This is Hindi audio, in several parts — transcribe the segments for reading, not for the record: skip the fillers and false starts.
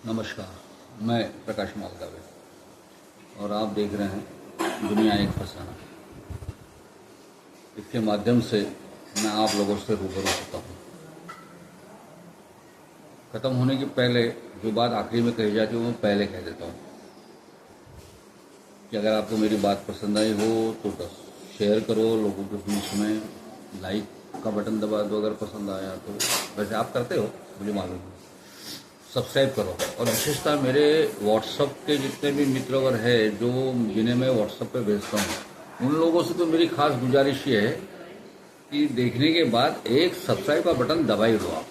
नमस्कार, मैं प्रकाश मालगावे और आप देख रहे हैं दुनिया एक फसाना। इसके माध्यम से मैं आप लोगों से रूबरू होता हूँ। ख़त्म होने के पहले जो बात आखिरी में कही जाती है वो मैं पहले कह देता हूँ कि अगर आपको मेरी बात पसंद आई हो तो बस शेयर करो, लोगों के बीच में लाइक का बटन दबा दो अगर पसंद आया तो। वैसे आप करते हो मुझे मालूम है। सब्सक्राइब करो और विशेषतः मेरे व्हाट्सअप के जितने भी मित्र वर्ग है जो जिन्हें मैं व्हाट्सअप पे भेजता हूँ, उन लोगों से तो मेरी खास गुजारिश ये है कि देखने के बाद एक सब्सक्राइब का बटन दबा ही दो आप।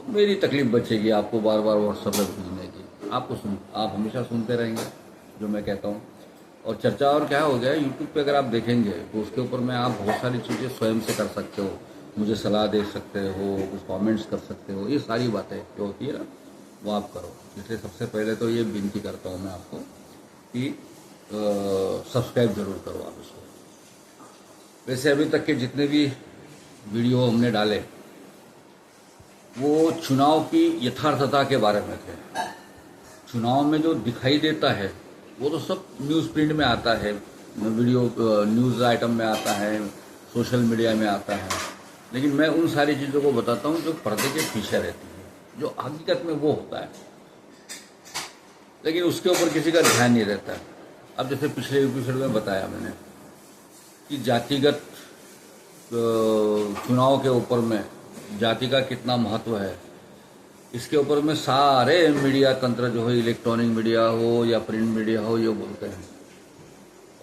मेरी तकलीफ बचेगी आपको बार बार व्हाट्सअप पे भेजने की। आप हमेशा सुनते रहेंगे जो मैं कहता हूँ। और चर्चा और क्या हो गया, यूट्यूब पे अगर आप देखेंगे तो उसके ऊपर में आप बहुत सारी चीज़ें स्वयं से कर सकते हो। मुझे सलाह दे सकते हो, कुछ कमेंट्स कर सकते हो, ये सारी बातें जो होती है ना वो आप करो। इसलिए सबसे पहले तो ये विनती करता हूँ मैं आपको कि सब्सक्राइब जरूर करो आप इसको। वैसे अभी तक के जितने भी वीडियो हमने डाले वो चुनाव की यथार्थता के बारे में थे। चुनाव में जो दिखाई देता है वो तो सब न्यूज़ प्रिंट में आता है, वीडियो न्यूज़ आइटम में आता है, सोशल मीडिया में आता है, लेकिन मैं उन सारी चीज़ों को बताता हूँ जो पर्दे के पीछे रहती है, जो हकीकत में वो होता है, लेकिन उसके ऊपर किसी का ध्यान नहीं रहता है। अब जैसे पिछले एपिसोड में बताया मैंने कि जातिगत चुनाव के ऊपर में जाति का कितना महत्व है, इसके ऊपर में सारे मीडिया तंत्र जो है, इलेक्ट्रॉनिक मीडिया हो या प्रिंट मीडिया हो, ये बोलते हैं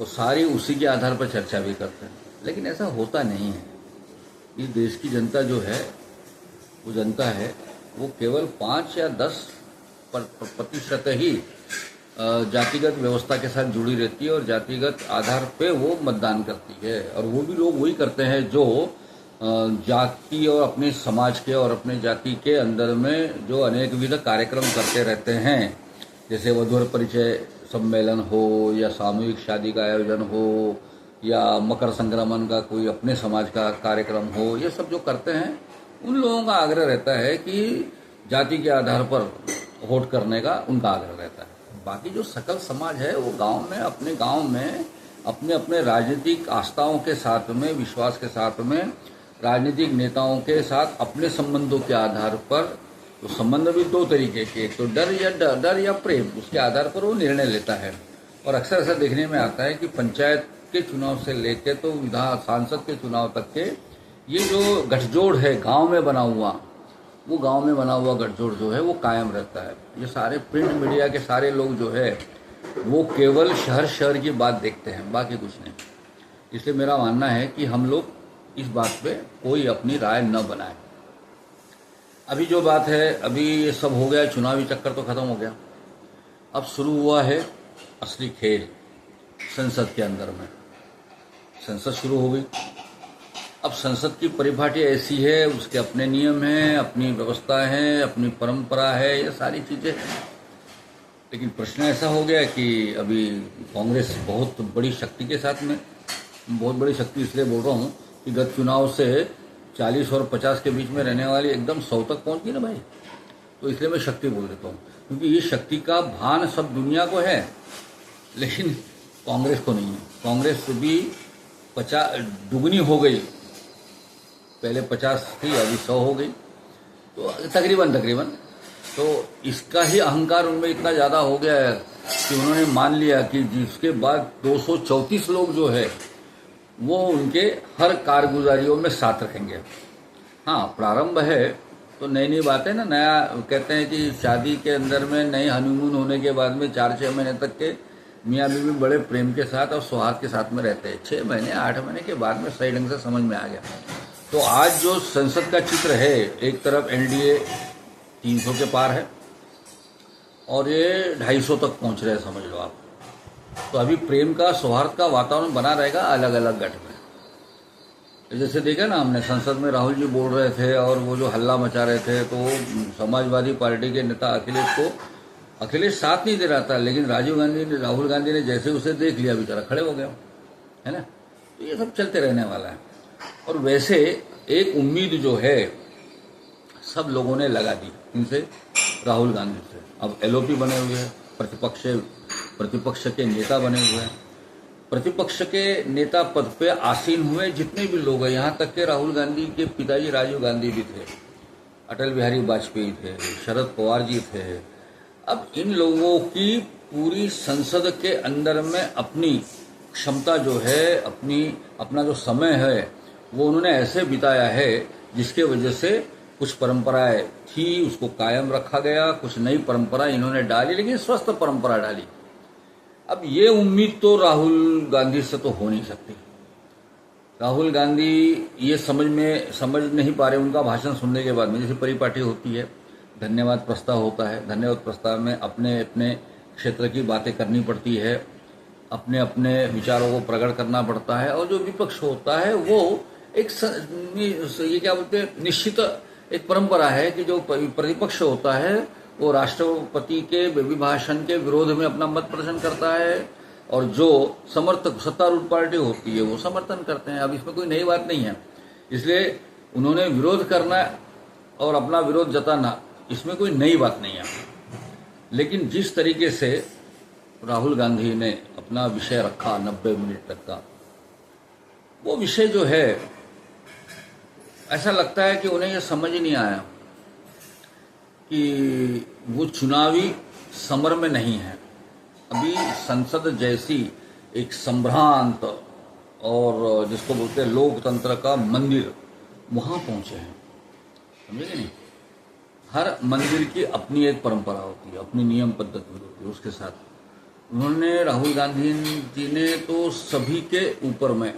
और सारी उसी के आधार पर चर्चा भी करते हैं। लेकिन ऐसा होता नहीं है। इस देश की जनता जो है वो जनता है वो केवल 5 या 10% ही जातिगत व्यवस्था के साथ जुड़ी रहती है और जातिगत आधार पे वो मतदान करती है। और वो भी लोग वही करते हैं जो जाति और अपने समाज के और अपने जाति के अंदर में जो अनेक विध कार्यक्रम करते रहते हैं, जैसे वधूवर परिचय सम्मेलन हो या सामूहिक शादी का आयोजन हो या मकर संक्रमण का कोई अपने समाज का कार्यक्रम हो, ये सब जो करते हैं उन लोगों का आग्रह रहता है कि जाति के आधार पर वोट करने का उनका आग्रह रहता है। बाकी जो सकल समाज है वो गांव में अपने अपने अपने राजनीतिक आस्थाओं के साथ में, विश्वास के साथ में, राजनीतिक नेताओं के साथ अपने संबंधों के आधार पर, तो संबंध भी दो तरीके के, एक तो डर या प्रेम, उसके आधार पर वो निर्णय लेता है। और अक्सर ऐसा देखने में आता है कि पंचायत के चुनाव से लेके तो विधान सांसद के चुनाव तक के ये जो गठजोड़ है गांव में बना हुआ, वो गांव में बना हुआ गठजोड़ जो है वो कायम रहता है। ये सारे प्रिंट मीडिया के सारे लोग जो है वो केवल शहर की बात देखते हैं, बाकी कुछ नहीं। इसलिए मेरा मानना है कि हम लोग इस बात पे कोई अपनी राय न बनाए। अभी जो बात है, अभी ये सब हो गया, चुनावी चक्कर तो खत्म हो गया। अब शुरू हुआ है असली खेल संसद के अंदर में। संसद शुरू हो गई। अब संसद की परिपाटी ऐसी है, उसके अपने नियम हैं, अपनी व्यवस्था है, अपनी परंपरा है, ये सारी चीज़ें। लेकिन प्रश्न ऐसा हो गया कि अभी कांग्रेस बहुत बड़ी शक्ति के साथ में, बहुत बड़ी शक्ति इसलिए बोल रहा हूँ कि गत चुनाव से 40 और 50 के बीच में रहने वाली एकदम 100 तक पहुँच गई ना भाई, तो इसलिए मैं शक्ति बोल देता हूँ, क्योंकि ये शक्ति का भान सब दुनिया को है लेकिन कांग्रेस को नहीं है। कांग्रेस भी 50 दुगनी हो गई, पहले 50 थी अभी 100 हो गई, तो तकरीबन तो इसका ही अहंकार उनमें इतना ज़्यादा हो गया है कि उन्होंने मान लिया कि जिसके बाद 234 लोग जो है वो उनके हर कारगुजारियों में साथ रखेंगे। हाँ, प्रारंभ है तो नई बात है ना। नया कहते हैं कि शादी के अंदर में नई हनीमून होने के बाद में 4-6 महीने तक के मियाँ बीवी बड़े प्रेम के साथ और सौहार्द के साथ में रहते हैं। 6 महीने 8 महीने के बाद में सही ढंग से समझ में आ गया। तो आज जो संसद का चित्र है, एक तरफ एनडीए 300 के पार है और ये 250 तक पहुंच रहे हैं, समझ लो आप। तो अभी प्रेम का, सौहार्द का वातावरण बना रहेगा अलग अलग गठ में। जैसे देखा ना हमने, संसद में राहुल जी बोल रहे थे और वो जो हल्ला मचा रहे थे, तो समाजवादी पार्टी के नेता अखिलेश साथ नहीं दे रहा था, लेकिन राहुल गांधी ने जैसे उसे देख लिया बेचारा खड़े हो गया, है ना। तो ये सब चलते रहने वाला है। और वैसे एक उम्मीद जो है सब लोगों ने लगा दी इनसे राहुल गांधी से। अब एलओपी बने हुए हैं, प्रतिपक्ष के नेता बने हुए हैं, प्रतिपक्ष के नेता पद पे आसीन हुए जितने भी लोग हैं, यहाँ तक के राहुल गांधी के पिताजी राजीव गांधी भी थे, अटल बिहारी वाजपेयी थे, शरद पवार जी थे। अब इन लोगों की पूरी संसद के अंदर में अपनी क्षमता जो है, अपना जो समय है वो उन्होंने ऐसे बिताया है जिसके वजह से कुछ परंपराएं थी उसको कायम रखा गया, कुछ नई परंपरा इन्होंने डाली, लेकिन स्वस्थ परंपरा डाली। अब ये उम्मीद तो राहुल गांधी से तो हो नहीं सकती। राहुल गांधी ये समझ नहीं पा रहे उनका भाषण सुनने के बाद में। जैसे परिपाटी होती है, धन्यवाद प्रस्ताव होता है, धन्यवाद प्रस्ताव में अपने अपने क्षेत्र की बातें करनी पड़ती है, अपने अपने विचारों को प्रकट करना पड़ता है, और जो विपक्ष होता है वो एक ये क्या बोलते हैं, निश्चित एक परंपरा है कि जो प्रतिपक्ष होता है वो राष्ट्रपति के अभिभाषण के विरोध में अपना मत प्रदर्शन करता है, और जो समर्थक सत्तारूढ़ पार्टी होती है वो समर्थन करते हैं। अब इसमें कोई नई बात नहीं है, इसलिए उन्होंने विरोध करना और अपना विरोध जताना, इसमें कोई नई बात नहीं है। लेकिन जिस तरीके से राहुल गांधी ने अपना विषय रखा 90 मिनट तक का, वो विषय जो है ऐसा लगता है कि उन्हें यह समझ ही नहीं आया कि वो चुनावी समर में नहीं है। अभी संसद जैसी एक संभ्रांत और जिसको बोलते हैं लोकतंत्र का मंदिर, वहां पहुंचे हैं, समझे नहीं। हर मंदिर की अपनी एक परंपरा होती है, अपनी नियम पद्धति होती है। उसके साथ उन्होंने, राहुल गांधी जी ने तो सभी के ऊपर में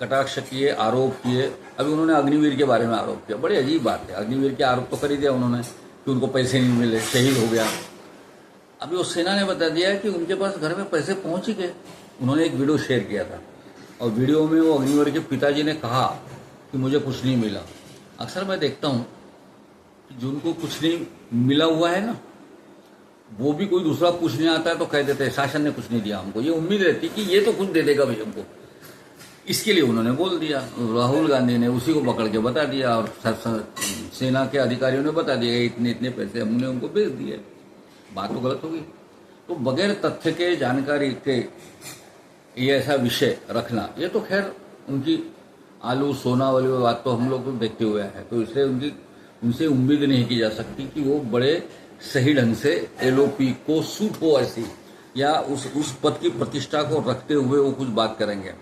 कटाक्ष किए, आरोप किए। अभी उन्होंने अग्निवीर के बारे में आरोप किया, बड़ी अजीब बात है। अग्निवीर के आरोप तो कर ही दिया उन्होंने कि उनको पैसे नहीं मिले, शहीद हो गया। अभी उस सेना ने बता दिया कि उनके पास घर में पैसे पहुंच ही गए। उन्होंने एक वीडियो शेयर किया था, और वीडियो में वो अग्निवीर के पिताजी ने कहा कि मुझे कुछ नहीं मिला। अक्सर मैं देखता हूँ कि जिनको कुछ नहीं मिला हुआ है ना, वो भी कोई दूसरा पूछने आता है तो कह देते हैं शासन ने कुछ नहीं दिया हमको। ये उम्मीद रहती कि ये तो कुछ दे देगा भाई हमको, इसके लिए उन्होंने बोल दिया। राहुल गांधी ने उसी को पकड़ के बता दिया, और सेना के अधिकारियों ने बता दिया इतने इतने पैसे हमने उनको भेज दिए। बात तो गलत होगी। तो बगैर तथ्य के, जानकारी के ये ऐसा विषय रखना, ये तो खैर उनकी आलू सोना वाली बात तो हम लोग तो देखते हुए हैं, तो इसलिए उनसे उम्मीद नहीं की जा सकती कि वो बड़े सही ढंग से एलओपी को सूट हो ऐसी, या उस पद की प्रतिष्ठा को रखते हुए वो कुछ बात करेंगे।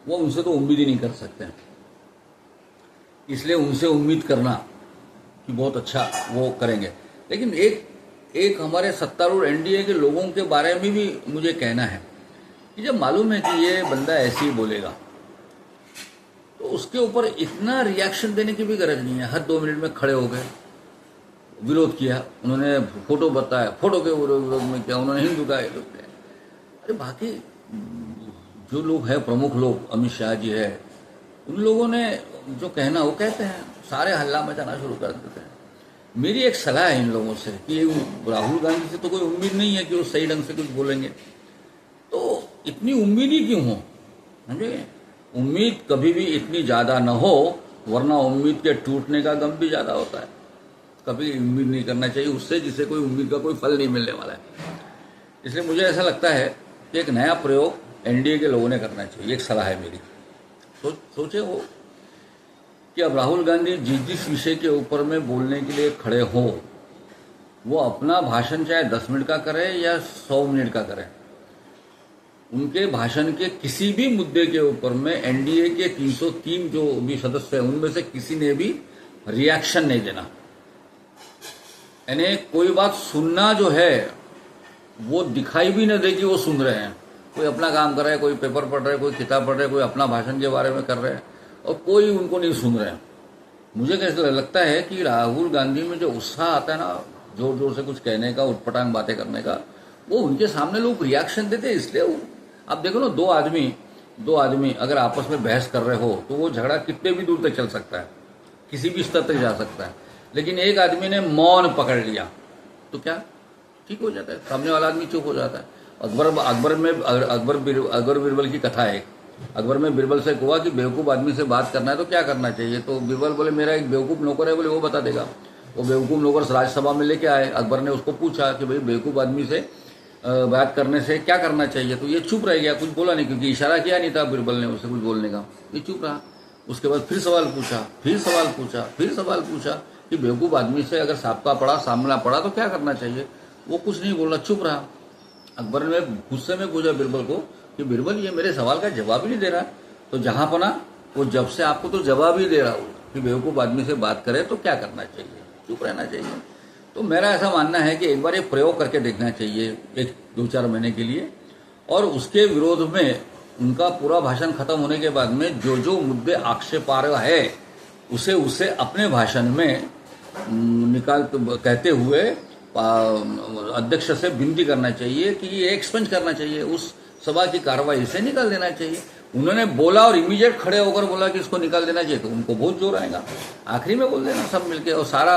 वो उनसे तो उम्मीद ही नहीं कर सकते। इसलिए उनसे उम्मीद करना कि बहुत अच्छा वो करेंगे। लेकिन एक हमारे सत्तारूढ़ एनडीए के लोगों के बारे में भी मुझे कहना है कि जब मालूम है कि ये बंदा ऐसे ही बोलेगा, तो उसके ऊपर इतना रिएक्शन देने की भी गरज नहीं है। हर 2 मिनट में खड़े हो गए, विरोध किया, उन्होंने फोटो बताया, फोटो के विरोध में किया, उन्होंने हिंदू का विरोध किया। अरे बाकी जो लोग हैं, प्रमुख लोग, अमित शाह जी है, उन लोगों ने जो कहना वो कहते हैं, सारे हल्ला मचाना शुरू कर देते हैं। मेरी एक सलाह है इन लोगों से कि राहुल गांधी से तो कोई उम्मीद नहीं है कि वो सही ढंग से कुछ बोलेंगे, तो इतनी उम्मीद ही क्यों हो? समझे, उम्मीद कभी भी इतनी ज्यादा न हो, वरना उम्मीद के टूटने का गम भी ज्यादा होता है। कभी उम्मीद नहीं करना चाहिए उससे जिसे कोई उम्मीद का कोई फल नहीं मिलने वाला है। इसलिए मुझे ऐसा लगता है कि एक नया प्रयोग एनडीए के लोगों ने करना चाहिए। एक सलाह है मेरी। सोचे वो कि अब राहुल गांधी जिस विषय के ऊपर में बोलने के लिए खड़े हो, वो अपना भाषण चाहे 10 मिनट का करे या 100 मिनट का करे, उनके भाषण के किसी भी मुद्दे के ऊपर में एनडीए के 303 जो भी सदस्य हैं उनमें से किसी ने भी रिएक्शन नहीं देना। यानी कोई बात सुनना जो है वो दिखाई भी न दे कि वो सुन रहे हैं। कोई अपना काम कर रहा है, कोई पेपर पढ़ रहा है, कोई किताब पढ़ रहा है, कोई अपना भाषण के बारे में कर रहे हैं, और कोई उनको नहीं सुन रहे हैं। मुझे कैसा लगता है कि राहुल गांधी में जो उत्साह आता है ना, जोर जोर से कुछ कहने का, उटपटांग बातें करने का, वो उनके सामने लोग रिएक्शन देते हैं। इसलिए आप देखो ना, दो आदमी अगर आपस में बहस कर रहे हो तो वो झगड़ा कितने भी दूर तक चल सकता है, किसी भी स्तर तक जा सकता है। लेकिन एक आदमी ने मौन पकड़ लिया तो क्या ठीक हो जाता है, सामने वाला आदमी चुप हो जाता है। अकबर बीरबल की कथा है। अकबर में बीरबल से कहा कि बेवकूफ़ आदमी से बात करना है तो क्या करना चाहिए, तो बीरबल बोले मेरा एक बेवकूफ़ नौकर है, बोले वो बता देगा। वो बेवकूफ़ नौकर राज्यसभा में लेके आए। अकबर ने उसको पूछा कि भाई बेवकूफ़ आदमी से बात करने से क्या करना चाहिए, तो ये चुप रह गया, कुछ बोला नहीं, क्योंकि इशारा किया नहीं था बिरबल ने उसे कुछ बोलने का, ये चुप रहा। उसके बाद फिर सवाल पूछा, फिर सवाल पूछा, फिर सवाल पूछा कि बेवकूफ़ आदमी से अगर सामना पड़ा तो क्या करना चाहिए, वो कुछ नहीं बोला, चुप रहा। अकबर ने गुस्से में पूछा बिरबल को कि बिरबल ये मेरे सवाल का जवाब ही नहीं दे रहा। तो जहां पना वो जब से आपको तो जवाब ही दे रहा हूँ कि बेवकूफ़ आदमी से बात करे तो क्या करना चाहिए, चुप रहना चाहिए। तो मेरा ऐसा मानना है कि एक बार ये प्रयोग करके देखना चाहिए 1-2-4 महीने के लिए, और उसके विरोध में उनका पूरा भाषण खत्म होने के बाद में जो जो मुद्दे आक्षेपार्ह है उसे अपने भाषण में निकाल कहते हुए अध्यक्ष से विनती करना चाहिए कि ये एक्सपेंज करना चाहिए, उस सभा की कार्रवाई से निकाल देना चाहिए। उन्होंने बोला और इमीडिएट खड़े होकर बोला कि इसको निकाल देना चाहिए, तो उनको बहुत जोर आएगा। आखिरी में बोल देना सब मिलके, और सारा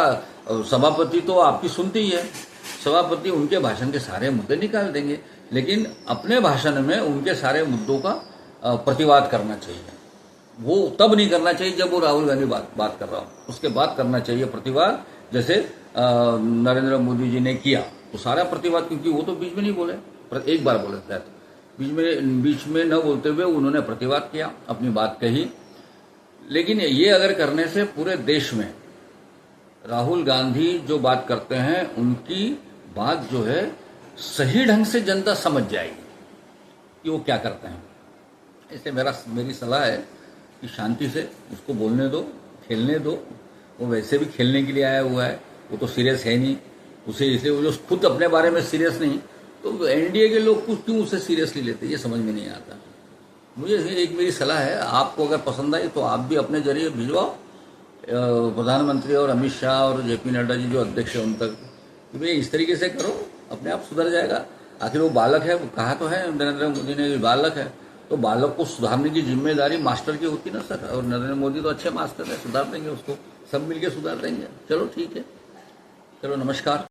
सभापति तो आपकी सुनती ही है, सभापति उनके भाषण के सारे मुद्दे निकाल देंगे, लेकिन अपने भाषण में उनके सारे मुद्दों का प्रतिवाद करना चाहिए। वो तब नहीं करना चाहिए जब वो राहुल गांधी बात कर रहा हो, उसके बाद करना चाहिए प्रतिवाद, जैसे नरेंद्र मोदी जी ने किया। तो सारा प्रतिवाद, क्योंकि वो तो बीच में नहीं बोले, पर एक बार बोले थे, बीच में न बोलते हुए उन्होंने प्रतिवाद किया, अपनी बात कही। लेकिन ये अगर करने से पूरे देश में राहुल गांधी जो बात करते हैं उनकी बात जो है सही ढंग से जनता समझ जाएगी कि वो क्या करते हैं। इसलिए मेरी सलाह है कि शांति से उसको बोलने दो, खेलने दो। वो वैसे भी खेलने के लिए आया हुआ है, वो तो सीरियस है नहीं, उसे इसलिए वो जो खुद अपने बारे में सीरियस नहीं, तो एनडीए के लोग कुछ क्यों उसे सीरियसली लेते, ये समझ में नहीं आता। मुझे एक मेरी सलाह है, आपको अगर पसंद आई तो आप भी अपने जरिए भिजवाओ प्रधानमंत्री और अमित शाह और जेपी नड्डा जी जो अध्यक्ष है उन तक, कि भाई इस तरीके से करो, अपने आप सुधर जाएगा। आखिर वो बालक है, वो कहा तो है नरेंद्र मोदी ने बालक है, तो बालक को सुधारने की जिम्मेदारी मास्टर की होती ना सर, और नरेंद्र मोदी तो अच्छे मास्टर है, सुधार देंगे उसको, सब मिलके सुधार देंगे। चलो ठीक है, चलो नमस्कार।